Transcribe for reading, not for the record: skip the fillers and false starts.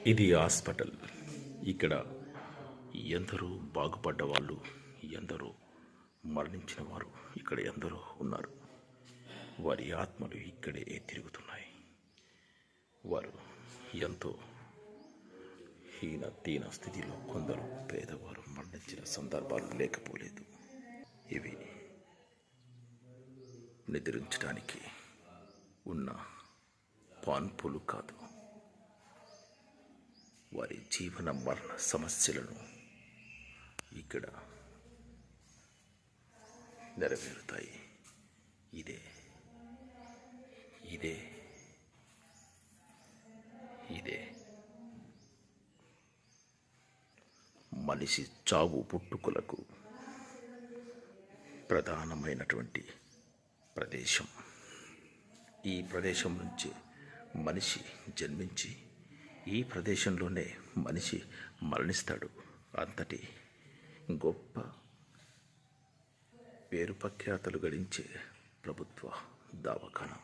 ఇది హాస్పిటల్. ఇక్కడ ఎందరో బాగుపడ్డ వాళ్ళు, ఎందరో మరణించిన వారు ఇక్కడ ఎందరో ఉన్నారు. వారి ఆత్మలు ఇక్కడే తిరుగుతున్నాయి. వారు ఎంతో దీన స్థితిలో కొందరు పేదవారు మరణించిన సందర్భాలు లేకపోలేదు. ఇవి నిద్రించడానికి ఉన్న పాన్పులు కాదు. వారి జీవన మరణ సమస్యలను ఇక్కడ నెరవేరుతాయి. ఇదే ఇదే ఇదే మనిషి చావు పుట్టుకలకు ప్రధానమైనటువంటి ప్రదేశం. ఈ ప్రదేశం నుంచి మనిషి జన్మించి ఈ ప్రదేశంలోనే మనిషి మరణిస్తాడు. అంతటి గొప్ప పేరు ప్రఖ్యాతలు గడించే ప్రభుత్వ దవాఖానా.